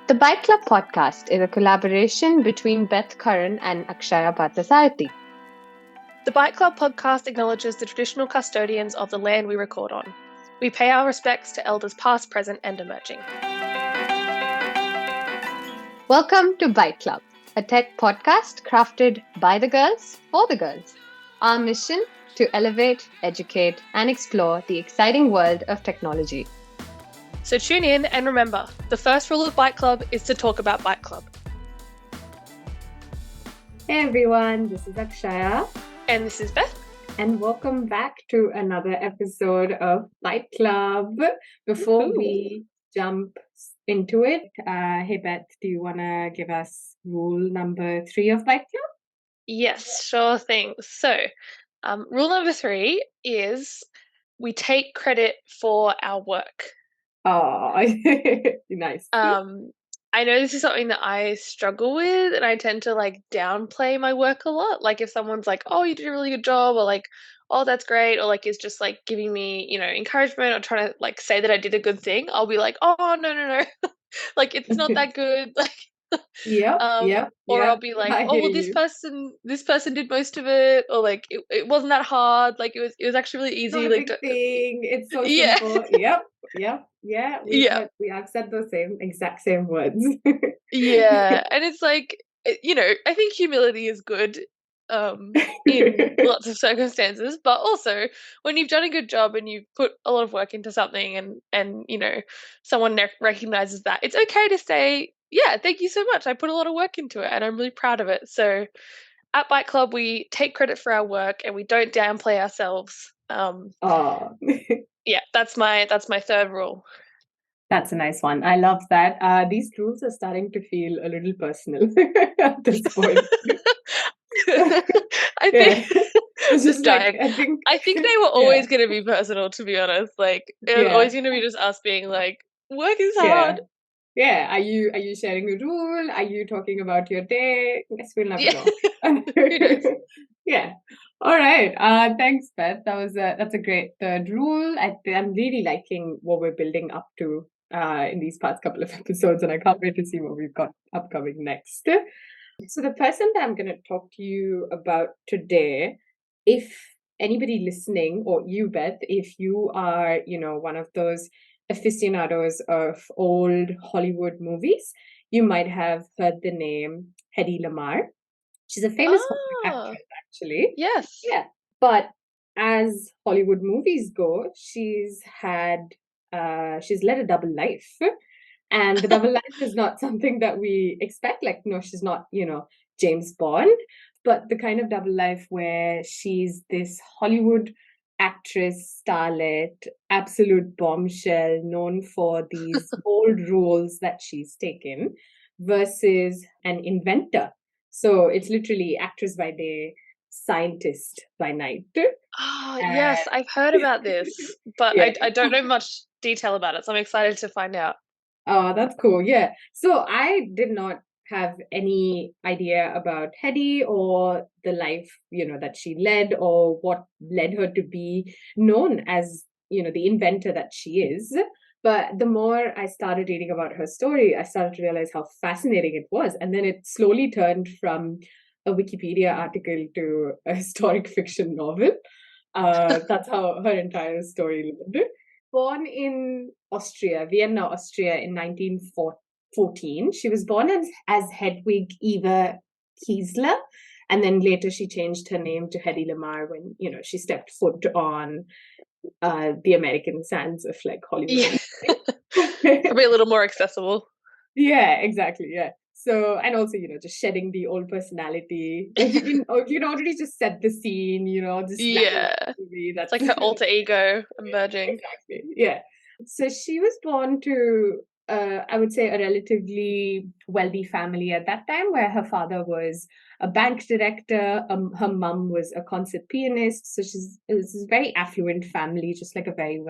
The Bike Club podcast is a collaboration between Beth Curran and Akshaya Parthasarathi. The Bike Club podcast acknowledges the traditional custodians of the land we record on. We pay our respects to elders past, present, and emerging. Welcome to Bike Club, a tech podcast crafted by the girls for the girls. Our mission to elevate, educate, and explore the exciting world of technology. So tune in and remember, the first rule of Bike Club is to talk about Bike Club. Hey everyone, this is Akshaya. And this is Beth. And welcome back to another episode of Bike Club. Before we jump into it, hey Beth, do you want to give us rule number 3 of Bike Club? Yes, sure thing. So, rule number 3 is we take credit for our work. Oh, nice. I know this is something that I struggle with, and I tend to downplay my work a lot. Like if someone's like, "Oh, you did a really good job," or like, "Oh, that's great," or like is just like giving me, encouragement or trying to like say that I did a good thing, I'll be like, "Oh, no. Like it's not that good." Like or I'll be like, "Oh, well, this person did most of it," or like it wasn't that hard. Like it was actually really easy. Not a big thing. It's so Yeah. simple. Yeah. We have said those exact same words. Yeah, and it's like, I think humility is good in lots of circumstances, but also when you've done a good job and you've put a lot of work into something and someone recognizes that, it's okay to say, yeah, thank you so much. I put a lot of work into it and I'm really proud of it. So at Bike Club, we take credit for our work and we don't downplay ourselves. Yeah, that's my third rule. That's a nice one. I love that. These rules are starting to feel a little personal at this point. I think it's just like I think they were always going to be personal, to be honest. Like it was always going to be just us being like, work is hard. Yeah. Are you sharing a rule? Are you talking about your day? Yes, we'll never know. Yeah. All right. Thanks, Beth. That's a great third rule. I'm really liking what we're building up to in these past couple of episodes, and I can't wait to see what we've got upcoming next. So the person that I'm going to talk to you about today, if anybody listening, or you, Beth, if you are, one of those aficionados of old Hollywood movies, you might have heard the name Hedy Lamarr. She's a famous Hollywood actress, actually. Yes. Yeah. But as Hollywood movies go, she's led a double life. And the double life is not something that we expect. Like, no, she's not, James Bond, but the kind of double life where she's this Hollywood actress, starlet, absolute bombshell, known for these bold roles that she's taken, versus an inventor. So it's literally actress by day, scientist by night. Oh, yes, I've heard about this, but I don't know much detail about it, so I'm excited to find out. Oh, that's cool. Yeah. So I did not have any idea about Hedy or the life, that she led or what led her to be known as, the inventor that she is. But the more I started reading about her story, I started to realize how fascinating it was. And then it slowly turned from a Wikipedia article to a historic fiction novel. That's how her entire story lived. Born in Vienna, Austria in 1914. She was born as Hedwig Eva Kiesler, and then later she changed her name to Hedy Lamarr when, she stepped foot on the American sands of Hollywood. Probably a little more accessible. Yeah, exactly. Yeah. So, and also, just shedding the old personality. You already just set the scene, That's like her alter ego emerging. Exactly. Yeah. So she was born to, I would say, a relatively wealthy family at that time, where her father was a bank director. Her mum was a concert pianist. So this is a very affluent family, just like a very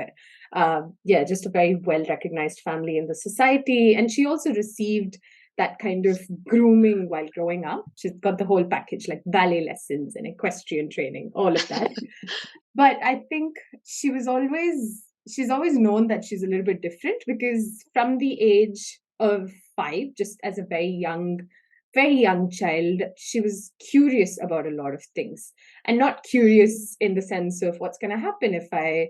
just a very well recognized family in the society. And she also received that kind of grooming while growing up. She's got the whole package, like ballet lessons and equestrian training, all of that. But I think she's always known that she's a little bit different, because from the age of 5, just as a very young child, she was curious about a lot of things, and not curious in the sense of what's going to happen if I,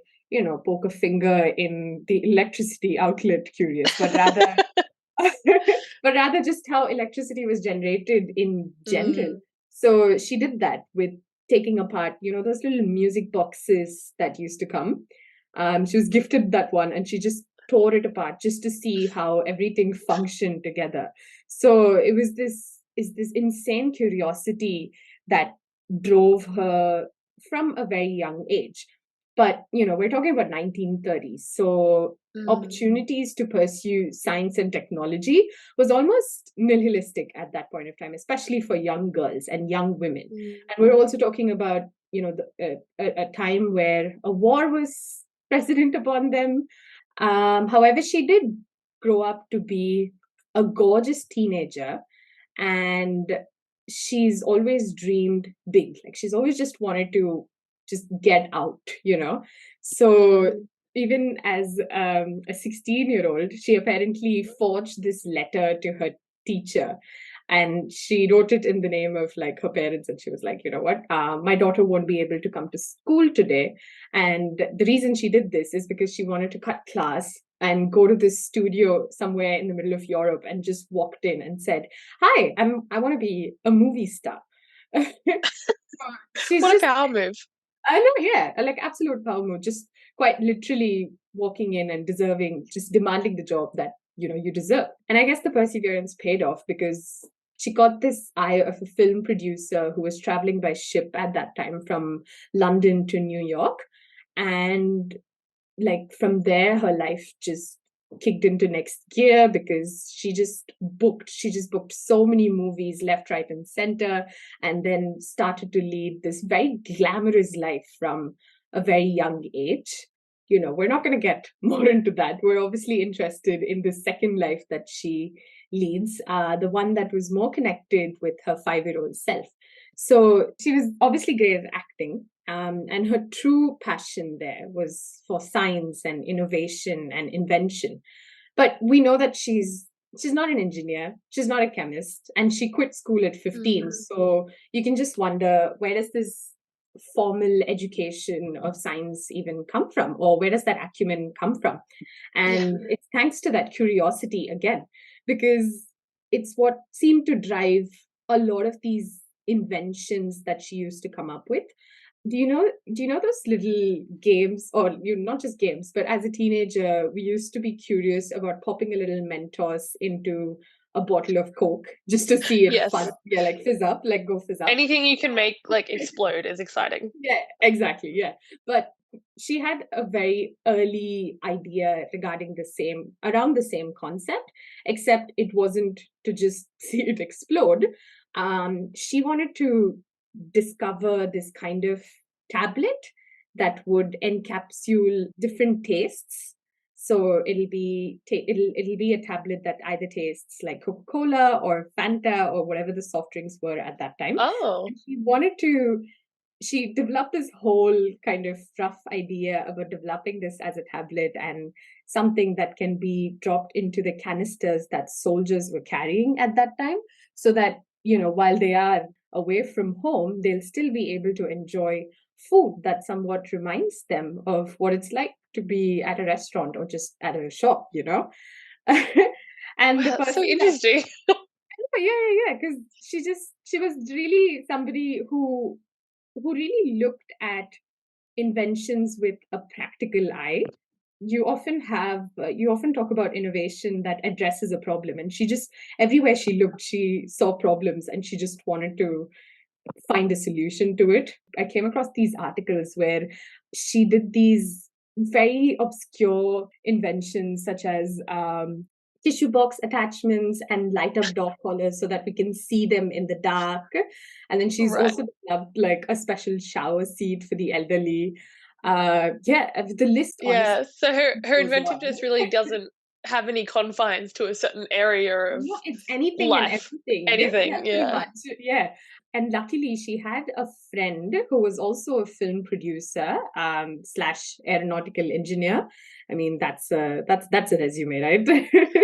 poke a finger in the electricity outlet curious, but rather but rather just how electricity was generated in general. Mm. So she did that with taking apart, those little music boxes that used to come. She was gifted that one, and she just tore it apart just to see how everything functioned together. So it was this insane curiosity that drove her from a very young age. But we're talking about 1930s, so Mm. opportunities to pursue science and technology was almost nihilistic at that point of time, especially for young girls and young women. Mm. And we're also talking about, a time where a war was precedent upon them. However, she did grow up to be a gorgeous teenager, and she's always dreamed big. Like, she's always just wanted to just get out. So Mm. even as a 16-year-old, she apparently forged this letter to her teacher, and she wrote it in the name of like her parents, and she was like, you know what, my daughter won't be able to come to school today, and the reason she did this is because she wanted to cut class and go to this studio somewhere in the middle of Europe, and just walked in and said, hi, I want to be a movie star. So she's What a just, power move. I know, yeah, like absolute power move, just quite literally walking in and just demanding the job that, you deserve. And I guess the perseverance paid off, because she got this eye of a film producer who was traveling by ship at that time from London to New York. And like from there, her life just kicked into next gear, because she just booked so many movies left, right, and center, and then started to lead this very glamorous life from a very young age. We're not going to get more into that. We're obviously interested in the second life that she leads, the one that was more connected with her 5-year-old self. So she was obviously great at acting, and her true passion there was for science and innovation and invention. But we know that she's not an engineer, she's not a chemist, and she quit school at 15. Mm. So you can just wonder, where does this formal education of science even come from, or where does that acumen come from? Yeah. And it's thanks to that curiosity again, because it's what seemed to drive a lot of these inventions that she used to come up with. Do you know those little games, or not just games, but as a teenager, we used to be curious about popping a little Mentos into a bottle of Coke just to see it Yes. fuzz, yeah, like fizz up, like go fizz up. Anything you can make like explode is exciting. Yeah, exactly. Yeah. But she had a very early idea around the same concept, except it wasn't to just see it explode. She wanted to discover this kind of tablet that would encapsule different tastes. So it'll be a tablet that either tastes like Coca-Cola or Fanta or whatever the soft drinks were at that time. Oh. And she developed this whole kind of rough idea about developing this as a tablet, and something that can be dropped into the canisters that soldiers were carrying at that time, so that, while they are away from home, they'll still be able to enjoy food that somewhat reminds them of what it's like to be at a restaurant or just at a shop. And the Wow, that's so person that interesting. yeah, because she was really somebody who really looked at inventions with a practical eye. You often talk about innovation that addresses a problem, and she just, everywhere she looked, she saw problems, and she just wanted to find a solution to it. I came across these articles where she did these very obscure inventions, such as tissue box attachments and light up dog collars so that we can see them in the dark. And then she's Right. also developed like a special shower seat for the elderly. Yeah, the list honestly Yeah. So her goes on. inventiveness really doesn't have any confines to a certain area of No, it's anything and life. everything. Yeah, Anything, pretty yeah. much. Yeah. And luckily she had a friend who was also a film producer, slash aeronautical engineer. I mean, that's a resume, right?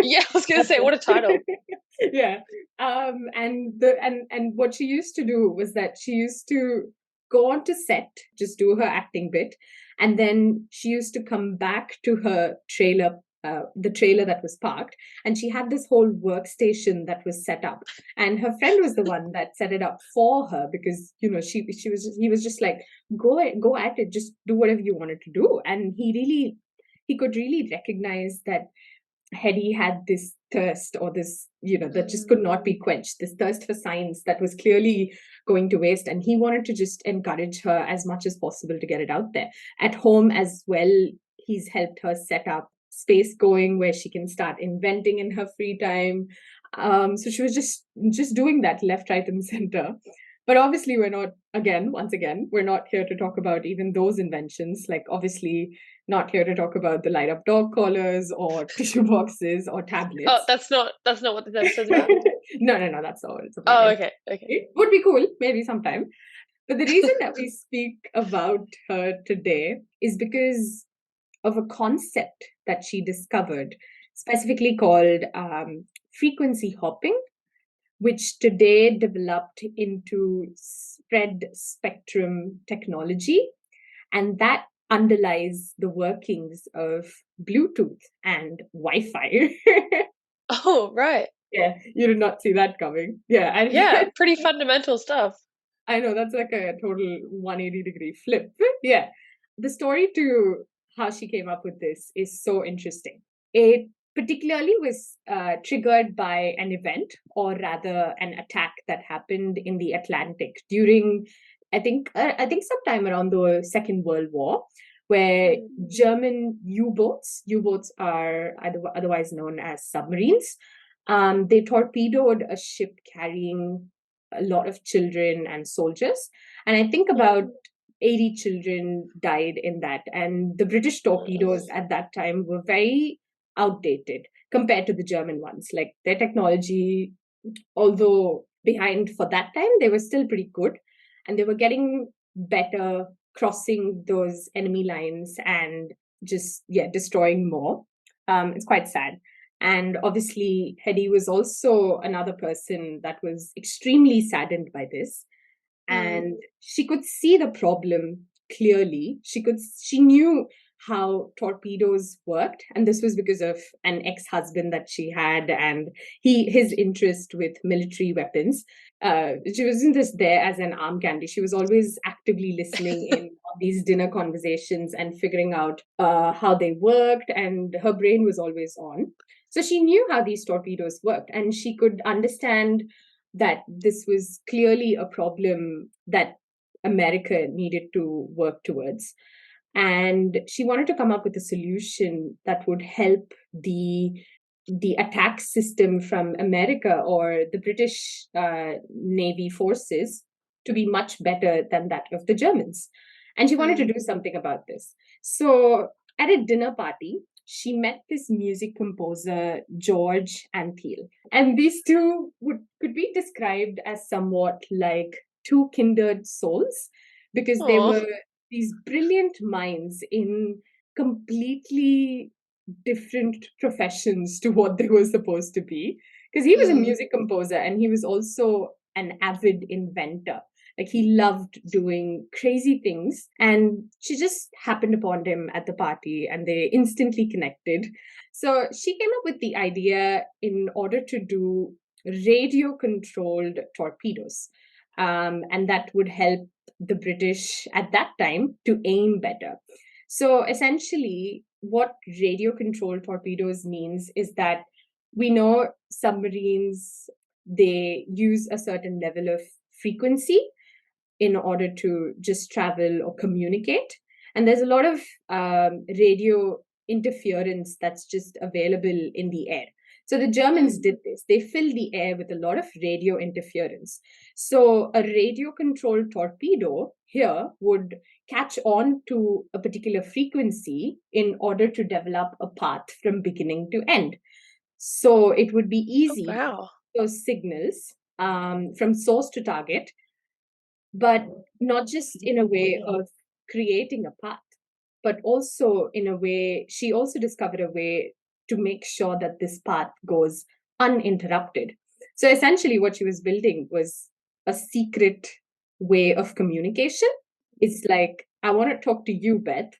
Yeah, I was gonna That's say, what a title. yeah. And what she used to do was that she used to go on to set, just do her acting bit, and then she used to come back to her trailer, the trailer that was parked, and she had this whole workstation that was set up, and her friend was the one that set it up for her, because he was just like, go at it, just do whatever you wanted to do. And he could really recognize that Hedy had this thirst, or this, that just could not be quenched, this thirst for science that was clearly going to waste. And he wanted to just encourage her as much as possible to get it out there. At home as well, he's helped her set up space going where she can start inventing in her free time. So she was just doing that left, right, and center. But obviously, once again, we're not here to talk about even those inventions. Like, obviously, not here to talk about the light up dog collars or tissue boxes or Oh, tablets. that's not what this episode's about? No, that's all it's about. Oh, okay. It would be cool, maybe sometime. But the reason that we speak about her today is because of a concept that she discovered, specifically called frequency hopping, which today developed into spread spectrum technology. And that underlies the workings of Bluetooth and Wi-Fi. Oh, right. Yeah, you did not see that coming. Yeah, Yeah, pretty fundamental stuff. I know that's like a total 180-degree flip. Yeah, the story to how she came up with this is so interesting. It particularly was triggered by an event, or rather an attack that happened in the Atlantic during, I think sometime around the Second World War, where German U-boats are otherwise known as submarines, they torpedoed a ship carrying a lot of children and soldiers. And I think about 80 children died in that. And the British torpedoes at that time were very outdated compared to the German ones. Like, their technology, although behind for that time, they were still pretty good. And they were getting better, crossing those enemy lines and just, yeah, destroying more. It's quite sad. And obviously, Hedy was also another person that was extremely saddened by this. And she could see the problem clearly. She knew how torpedoes worked, and this was because of an ex-husband that she had, and his interest with military weapons. She wasn't just there as an arm candy. She was always actively listening in on these dinner conversations and figuring out how they worked, and her brain was always on. So she knew how these torpedoes worked, and she could understand that this was clearly a problem that America needed to work towards. And she wanted to come up with a solution that would help the attack system from America, or the British Navy forces, to be much better than that of the Germans. And she wanted to do something about this. So at a dinner party, she met this music composer, George Antheil. And these two could be described as somewhat like two kindred souls, because they Oh. were these brilliant minds in completely different professions to what they were supposed to be. Because he was a music composer, and he was also an avid inventor. Like, he loved doing crazy things, and she just happened upon him at the party, and they instantly connected. So she came up with the idea in order to do radio controlled torpedoes. And that would help the British at that time to aim better. So essentially, what radio controlled torpedoes means is that we know submarines, they use a certain level of frequency in order to just travel or communicate. And there's a lot of radio interference that's just available in the air. So the Germans did this. They filled the air with a lot of radio interference. So a radio controlled torpedo here would catch on to a particular frequency in order to develop a path from beginning to end. So it would be easy to Wow. those signals from source to target, but not just in a way of creating a path, but also in a way, she also discovered a way to make sure that this path goes uninterrupted. So essentially, what she was building was a secret way of communication. It's like, I want to talk to you, Beth,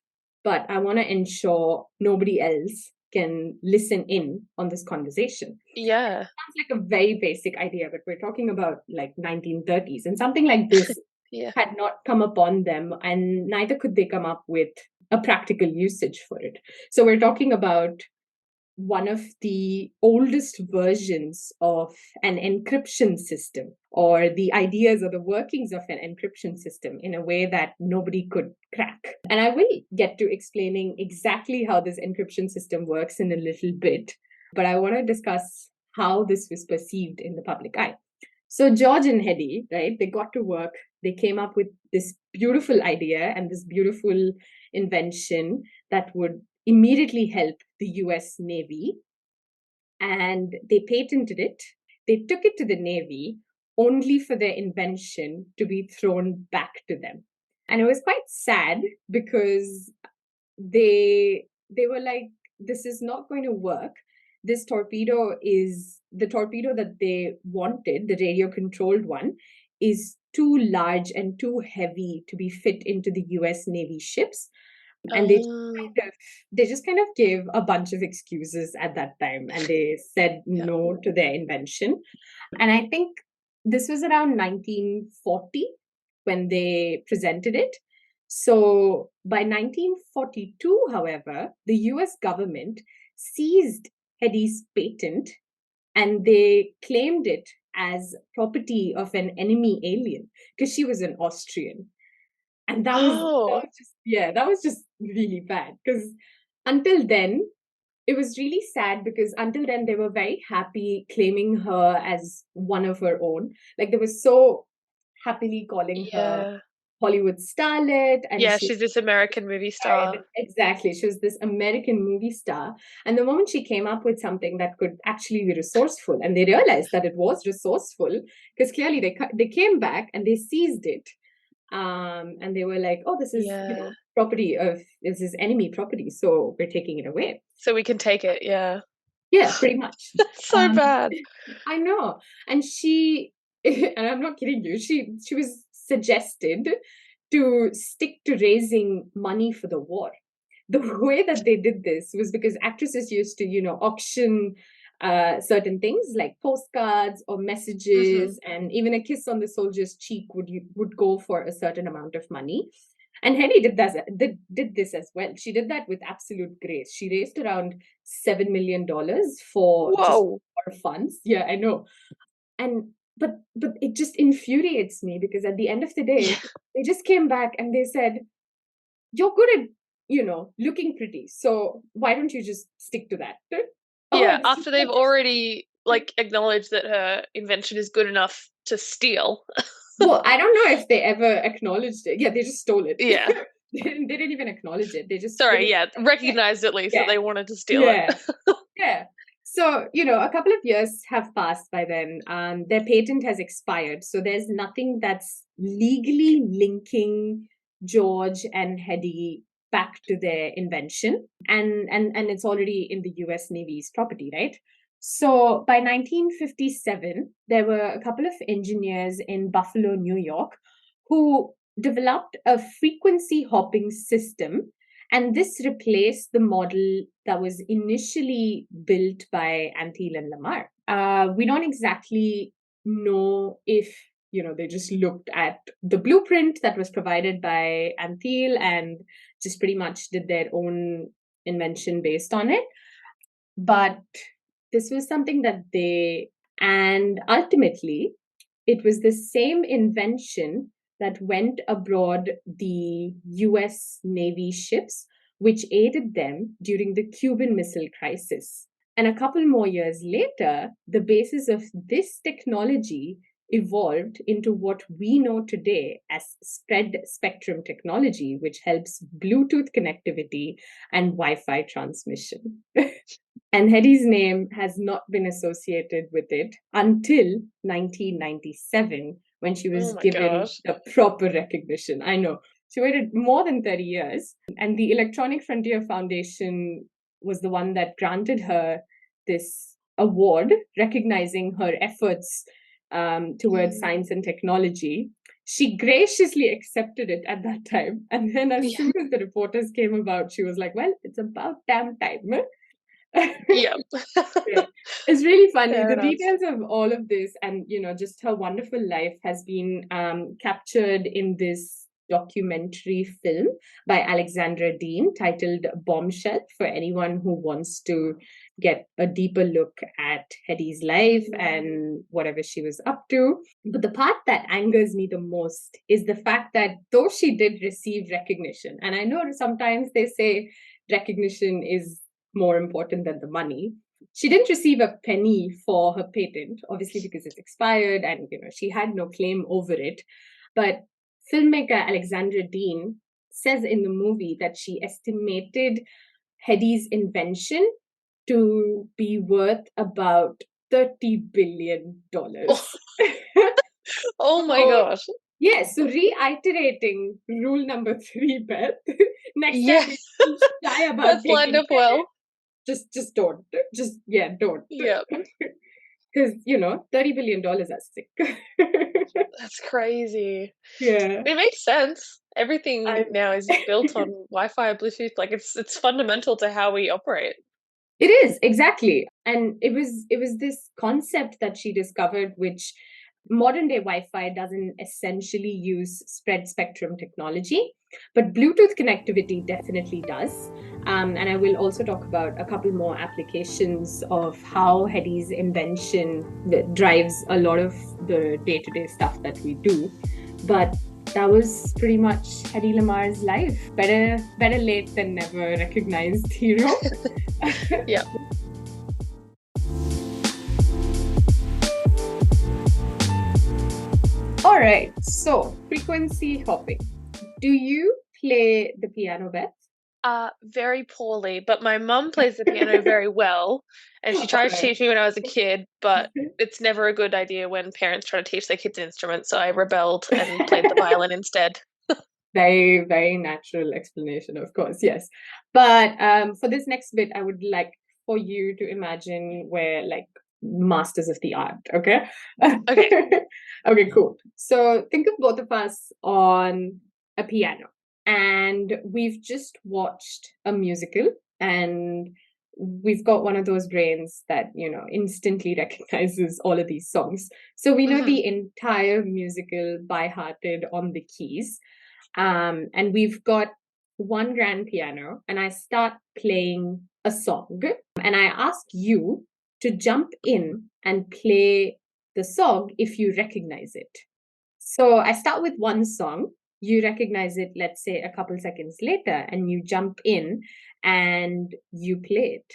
but I want to ensure nobody else can listen in on this conversation. Yeah. Sounds like a very basic idea, but we're talking about like 1930s, and something like this Yeah. had not come upon them, and neither could they come up with a practical usage for it. So we're talking about one of the oldest versions of an encryption system, or the ideas or the workings of an encryption system in a way that nobody could crack. And I will get to explaining exactly how this encryption system works in a little bit, but I want to discuss how this was perceived in the public eye. So George and Hedy, right, they got to work. They came up with this beautiful idea and this beautiful invention that would immediately help the US Navy. And they patented it. They took it to the Navy only for their invention to be thrown back to them. And it was quite sad because they were like, this is not going to work. This torpedo is the torpedo that they wanted, the radio controlled one, is too large and too heavy to be fit into the US Navy ships. And they just kind of gave a bunch of excuses at that time, and they said no to their invention. And I think this was around 1940 when they presented it. So by 1942, however, the US government seized Hedy's patent and they claimed it as property of an enemy alien because she was an Austrian. And that was just, yeah, that was just really bad because until then, it was really sad because until then they were very happy claiming her as one of her own. Like they were so happily calling her Yeah. Hollywood starlet, and Yeah, she she's this American movie star. exactly, she was this American movie star. And the moment she came up with something that could actually be resourceful, and they realized that it was resourceful because clearly they came back and they seized it. And they were like, oh, this is property of, this is enemy property, so we're taking it away. So we can take it, yeah. Yeah, pretty much. That's so bad. I know. And she, and I'm not kidding you, she was suggested to stick to raising money for the war. The way that they did this was because actresses used to, auction certain things like postcards or messages, and even a kiss on the soldier's cheek would go for a certain amount of money. And Hedy did this as well. She did that with absolute grace. She raised around $7 million for just for funds. Yeah, I know. And but it just infuriates me because at the end of the day, they just came back and they said, you're good at, looking pretty. So why don't you just stick to that? Yeah, after they've already acknowledged that her invention is good enough to steal. Well, I don't know if they ever acknowledged it. Yeah, they just stole it. Yeah. They didn't even acknowledge it. They just recognized at least that they wanted to steal it. Yeah. So, a couple of years have passed by then. Their patent has expired. So there's nothing that's legally linking George and Hedy back to their invention. And it's already in the US Navy's property, right? So by 1957, there were a couple of engineers in Buffalo, New York, who developed a frequency hopping system. And this replaced the model that was initially built by Antheil and Lamarr. We don't exactly know if, they just looked at the blueprint that was provided by Antheil and just pretty much did their own invention based on it. But this was something that and ultimately, it was the same invention that went abroad the US Navy ships, which aided them during the Cuban Missile Crisis. And a couple more years later, the basis of this technology evolved into what we know today as spread spectrum technology, which helps Bluetooth connectivity and Wi-Fi transmission. And Hedy's name has not been associated with it until 1997, when she Oh was my given gosh. the proper recognition. I know. She waited more than 30 years. And the Electronic Frontier Foundation was the one that granted her this award, recognizing her efforts towards science and technology. She graciously accepted it at that time. And then, as Yeah. soon as the reporters came about, she was like, well, it's about damn time. Yep. Yeah. It's really funny. Fair The enough. details of all of this and, just her wonderful life has been captured in this documentary film by Alexandra Dean titled Bombshell, for anyone who wants to get a deeper look at Hedy's life and whatever she was up to. But the part that angers me the most is the fact that though she did receive recognition, and I know sometimes they say recognition is more important than the money, she didn't receive a penny for her patent, obviously because it's expired and she had no claim over it. But filmmaker Alexandra Dean says in the movie that she estimated Hedy's invention to be worth about $30 billion. Oh my So, gosh. yes, so reiterating rule number 3, Beth, next time Yes. you're shy about That's lined taking up credit, well. just don't. Don't. Yep. Because, $30 billion are sick. That's crazy. Yeah. It makes sense. Everything I now is built on Wi-Fi, Bluetooth. Like it's fundamental to how we operate. It is, exactly. And it was this concept that she discovered, which modern day Wi-Fi doesn't essentially use spread spectrum technology, but Bluetooth connectivity definitely does. And I will also talk about a couple more applications of how Hedy's invention drives a lot of the day-to-day stuff that we do. But that was pretty much Hedy Lamarr's life. Better late than never, recognized hero. Yep. All right, so frequency hopping. Do you play the piano, Beth? Very poorly, but my mum plays the piano very well, and she All tried to right. teach me when I was a kid, but it's never a good idea when parents try to teach their kids instruments, so I rebelled and played the violin instead. Very, very natural explanation, of course, yes. But for this next bit, I would like for you to imagine we're like masters of the art, okay? Okay. Okay, cool. So think of both of us on a piano, and we've just watched a musical, and we've got one of those brains that, instantly recognizes all of these songs. So we know Mhm. the entire musical by hearted on the keys. And we've got one grand piano, and I start playing a song, and I ask you to jump in and play the song if you recognize it. So I start with one song, you recognize it, let's say a couple seconds later, and you jump in and you play it.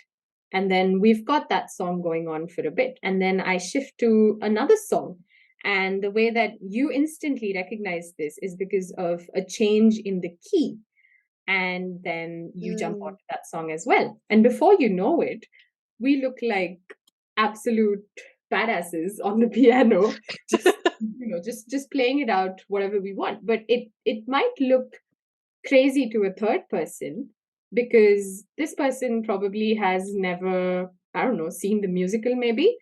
And then we've got that song going on for a bit. And then I shift to another song. And the way that you instantly recognize this is because of a change in the key. And then you jump onto that song as well. And before you know it, we look like absolute badasses on the piano, just just playing it out whatever we want. But it might look crazy to a third person because this person probably has never, I don't know, seen the musical maybe,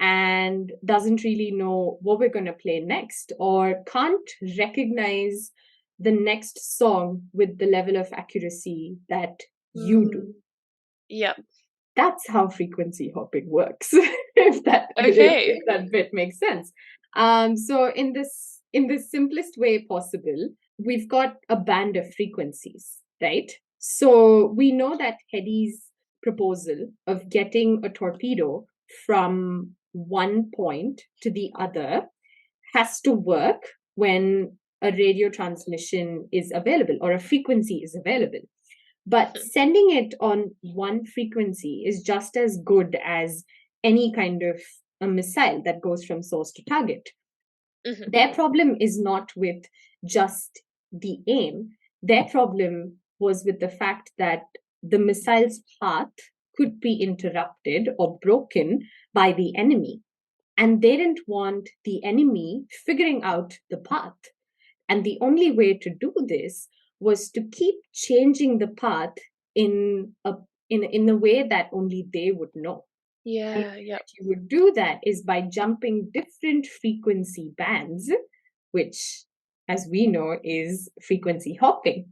and doesn't really know what we're going to play next, or can't recognize the next song with the level of accuracy that you do. Yep. That's how frequency hopping works. if that Okay. if that bit makes sense. So in the simplest way possible, we've got a band of frequencies, right? So we know that Hedy's proposal of getting a torpedo from one point to the other has to work when a radio transmission is available or a frequency is available. But sending it on one frequency is just as good as any kind of a missile that goes from source to target. Their problem is not with just the aim. Their problem was with the fact that the missile's path could be interrupted or broken by the enemy. And they didn't want the enemy figuring out the path. And the only way to do this was to keep changing the path in a way that only they would know. Yeah, You would do that is by jumping different frequency bands, which, as we know, is frequency hopping.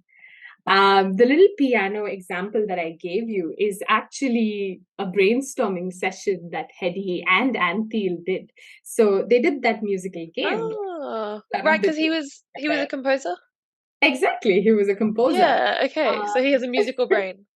The little piano example that I gave you is actually a brainstorming session that Hedy and Anthil did. So they did that musical game. Oh, right, because he was a composer? Exactly, he was a composer. Yeah, okay, so he has a musical brain.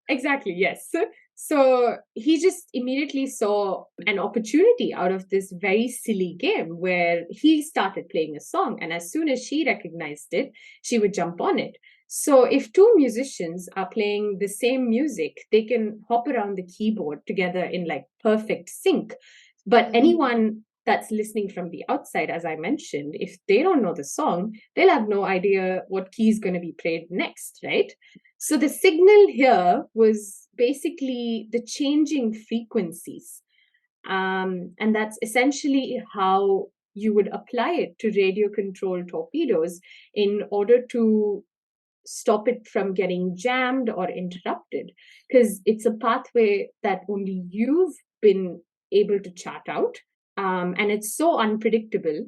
Exactly, yes. So he just immediately saw an opportunity out of this very silly game where he started playing a song, and as soon as she recognized it, she would jump on it. So if two musicians are playing the same music, they can hop around the keyboard together in like perfect sync. But anyone that's listening from the outside, as I mentioned, if they don't know the song, they'll have no idea what key is going to be played next, right? So the signal here was basically the changing frequencies. And that's essentially how you would apply it to radio controlled torpedoes in order to stop it from getting jammed or interrupted, because it's a pathway that only you've been able to chart out. And it's so unpredictable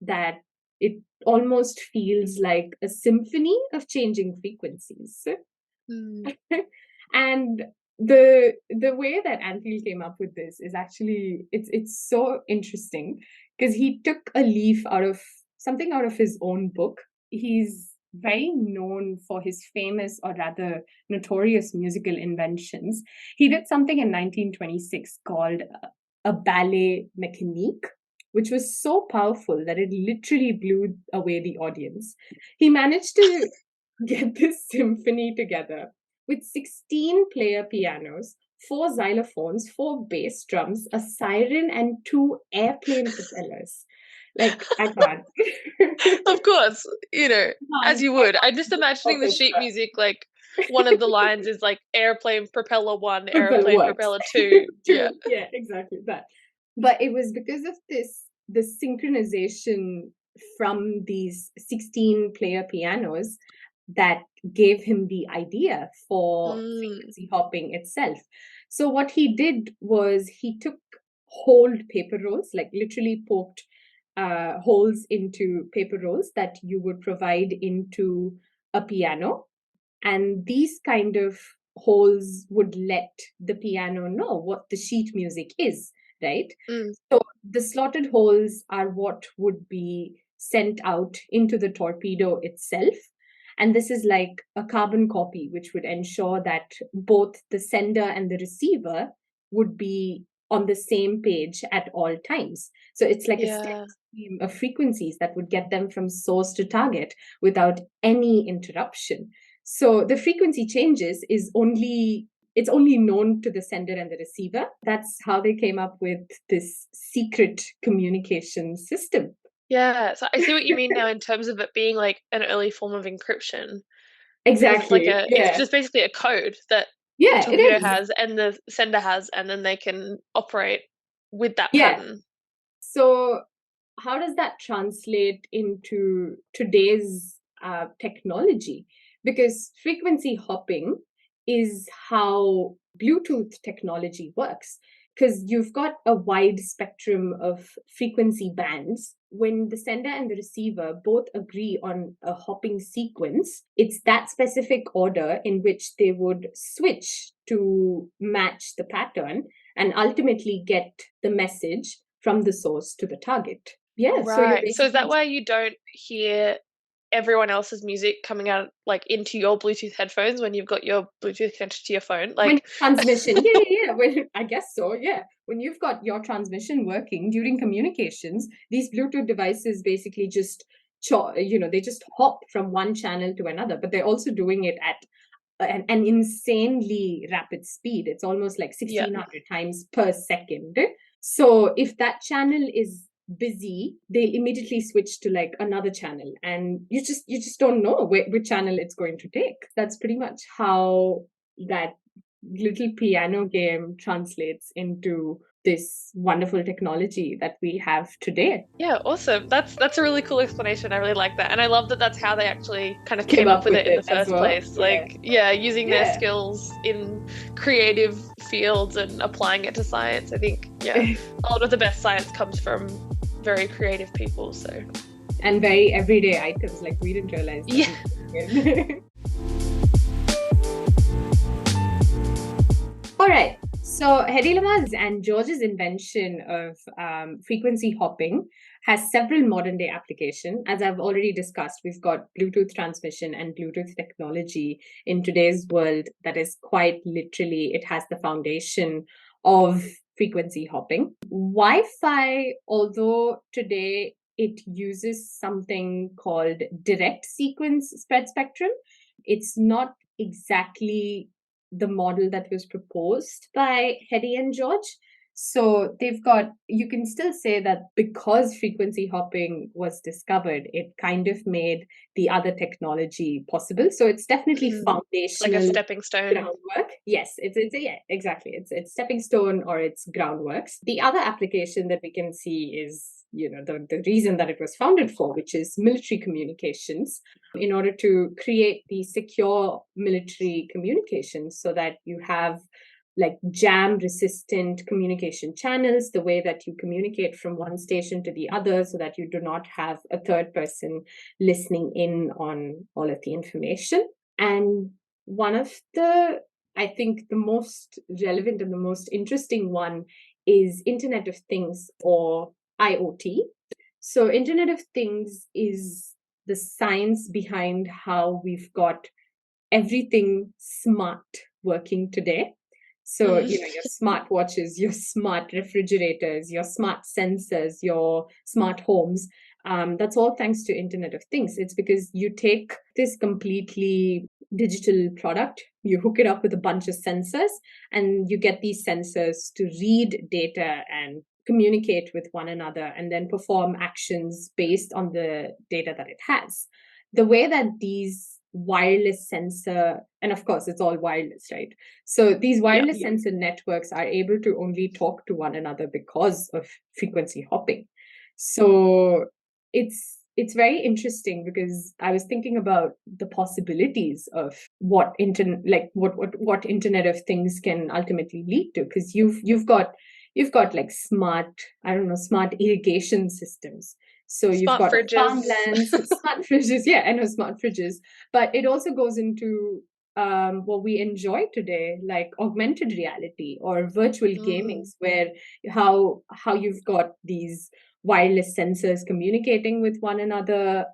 that it almost feels like a symphony of changing frequencies. And the way that Anthil came up with this is actually it's so interesting, because he took a leaf out of something out of his own book. He's very known for his famous, or rather notorious, musical inventions. He did something in 1926 called a ballet mécanique, which was so powerful that it literally blew away the audience. He managed to get this symphony together with 16 player pianos, 4 xylophones, 4 bass drums, a siren, and 2 airplane propellers. Like, I can't. Of course, as you would. I'm just imagining the sheet music, like, one of the lines is like airplane propeller 1, airplane propeller 2. Yeah. Yeah, exactly that. But it was because of the synchronization from these 16 player pianos that gave him the idea for frequency hopping itself. So what he did was he took holed paper rolls, like literally poked holes into paper rolls that you would provide into a piano. And these kind of holes would let the piano know what the sheet music is, right? So the slotted holes are what would be sent out into the torpedo itself. And this is like a carbon copy, which would ensure that both the sender and the receiver would be on the same page at all times. So it's like a steady stream of frequencies that would get them from source to target without any interruption. So the frequency changes it's only known to the sender and the receiver. That's how they came up with this secret communication system. Yeah, so I see what you mean now in terms of it being like an early form of encryption. Exactly. It's just basically a code that the torpedo has and the sender has, and then they can operate with that pattern. So how does that translate into today's technology? Because frequency hopping is how Bluetooth technology works, because you've got a wide spectrum of frequency bands. When the sender and the receiver both agree on a hopping sequence, it's that specific order in which they would switch to match the pattern and ultimately get the message from the source to the target. Yeah. Right. So is that why you don't hear everyone else's music coming out like into your Bluetooth headphones when you've got your Bluetooth connected to your phone? Like when transmission, yeah. I guess so, yeah. When you've got your transmission working during communications, these Bluetooth devices basically just they just hop from one channel to another, but they're also doing it at an insanely rapid speed. It's almost like Yeah. 1600 times per second. So if that channel is busy, they'll immediately switch to like another channel, and you just don't know which channel it's going to take. That's pretty much how that little piano game translates into this wonderful technology that we have today. Yeah, awesome. That's a really cool explanation. I really like that. And I love that that's how they actually kind of Came came up up with with it in the it as first well. place. Yeah. Like, yeah, using their Yeah. skills in creative fields and applying it to science. I think, yeah, a lot of the best science comes from very creative people. So, And very everyday items, like we didn't realize that. yeah. All right. So Hedy Lamarr's and George's invention of frequency hopping has several modern day applications. As I've already discussed, we've got Bluetooth transmission and Bluetooth technology in today's world that is quite literally, it has the foundation of frequency hopping. Wi-Fi, although today it uses something called direct sequence spread spectrum, it's not exactly the model that was proposed by Hedy and George. So they've got, you can still say that because frequency hopping was discovered, it kind of made the other technology possible. So it's definitely Like a foundational stepping stone. groundwork. Yes, it's yeah, exactly. It's stepping stone or it's groundworks. The other application that we can see is, the reason that it was founded for, which is military communications, in order to create the secure military communications so that you have like jam resistant communication channels, the way that you communicate from one station to the other so that you do not have a third person listening in on all of the information. And one of I think the most relevant and the most interesting one is Internet of Things, or IoT. So Internet of Things is the science behind how we've got everything smart working today. So, your smart watches, your smart refrigerators, your smart sensors, your smart homes, that's all thanks to Internet of Things. It's because you take this completely digital product, you hook it up with a bunch of sensors, and you get these sensors to read data and communicate with one another and then perform actions based on the data that it has. The way that these wireless sensor, and of course it's all wireless, right? So these wireless sensor networks are able to only talk to one another because of frequency hopping. So it's very interesting because I was thinking about the possibilities of what what Internet of Things can ultimately lead to, because you've got like smart, I don't know, smart irrigation systems. So you've Smart got fridges. farmlands, smart fridges. Yeah, I know, smart fridges. But it also goes into what we enjoy today, like augmented reality or virtual gamings, where how you've got these wireless sensors communicating with one another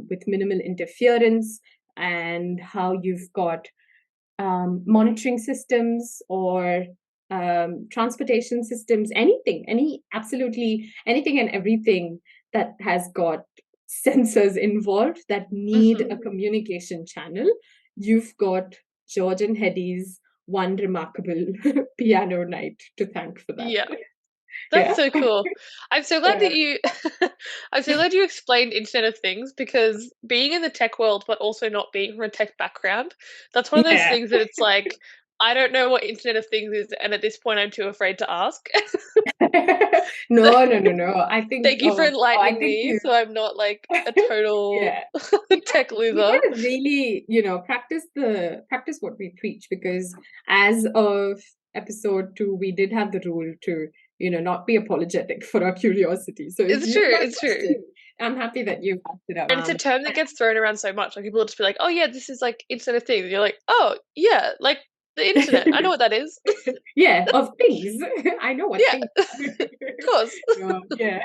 with minimal interference, and how you've got monitoring systems or transportation systems, absolutely anything and everything that has got sensors involved that need a communication channel. You've got George and Hedy's one remarkable piano night to thank for that. Yeah. That's Yeah. so cool. I'm so glad Yeah. that you I'm so glad you explained Internet of Things, because being in the tech world but also not being from a tech background, that's one of those Yeah. things that it's like I don't know what Internet of Things is, and at this point I'm too afraid to ask. So No, no, no, no. thank you for I enlightening think me you so I'm not like a total yeah. You tech you loser. gotta really, practice what we preach, because as of episode 2, we did have the rule to, not be apologetic for our curiosity. So if It's you've true, got a it's true. question, I'm happy that you asked it up. And it's a term that gets thrown around so much. Like people will just be like, "Oh yeah, this is like Internet of Things." You're like, "Oh yeah, like the internet. I know what that is." Yeah, of things. I know what Yeah, things are. of course. No, yeah.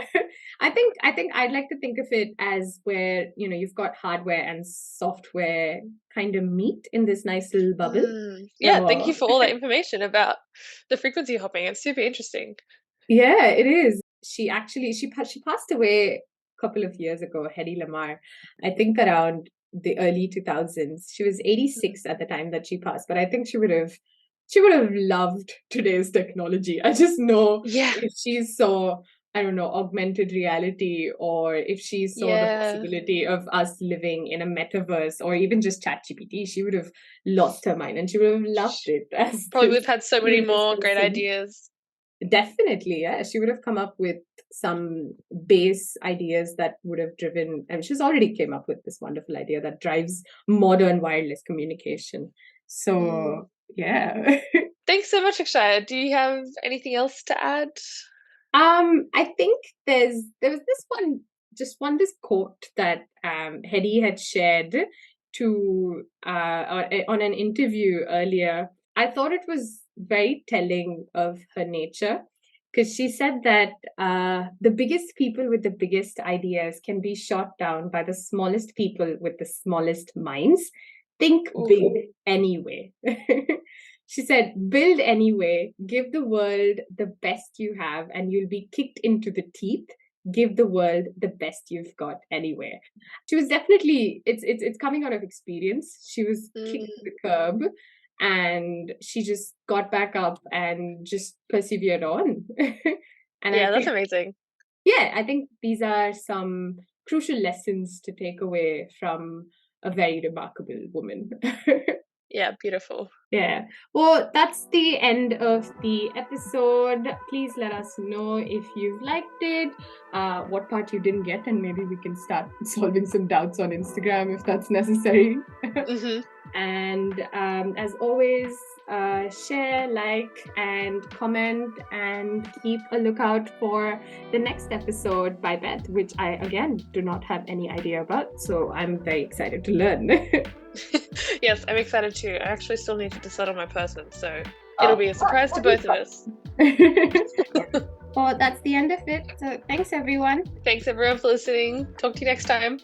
I think I'd like to think of it as where, you've got hardware and software kind of meet in this nice little bubble. Yeah, thank you So for all that information about the frequency hopping. It's super interesting. yeah, it is. She passed away a couple of years ago, Hedy Lamarr. I think around the early 2000s. She was 86 at the time that she passed, but I think she would have loved today's technology. I just know Yeah. if she saw, I don't know, augmented reality, or if she saw the Yeah. possibility of us living in a metaverse, or even just ChatGPT, she would have lost her mind and she would have loved it as Probably this we've had so many famous more great person. ideas. Definitely, yeah. She would have come up with some base ideas that would have driven, and she's already came up with this wonderful idea that drives modern wireless communication. Mm. So, yeah. Thanks so much, Akshaya. Do you have anything else to add? I think there was this quote that Hedy had shared to on an interview earlier. I thought it was very telling of her nature, because she said that the biggest people with the biggest ideas can be shot down by the smallest people with the smallest minds. Think Ooh. big anyway. She said, build anyway, give the world the best you have, and you'll be kicked into the teeth. Give the world the best you've got anyway. She was definitely, it's coming out of experience. She was kicked to Mm. the curb, and she just got back up and just persevered on. And I Yeah, that's think, amazing. yeah, I think these are some crucial lessons to take away from a very remarkable woman. Yeah, beautiful. Yeah. Well, that's the end of the episode. Please let us know if you've liked it, what part you didn't get, and maybe we can start solving some doubts on Instagram if that's necessary. Hmm. And as always, share, like, and comment, and keep a lookout for the next episode by Beth, which I, again, do not have any idea about. So I'm very excited to learn. Yes, I'm excited too. I actually still need to decide on my person, so it'll be a surprise to both of us. Well, that's the end of it. So thanks, everyone. Thanks everyone for listening. Talk to you next time.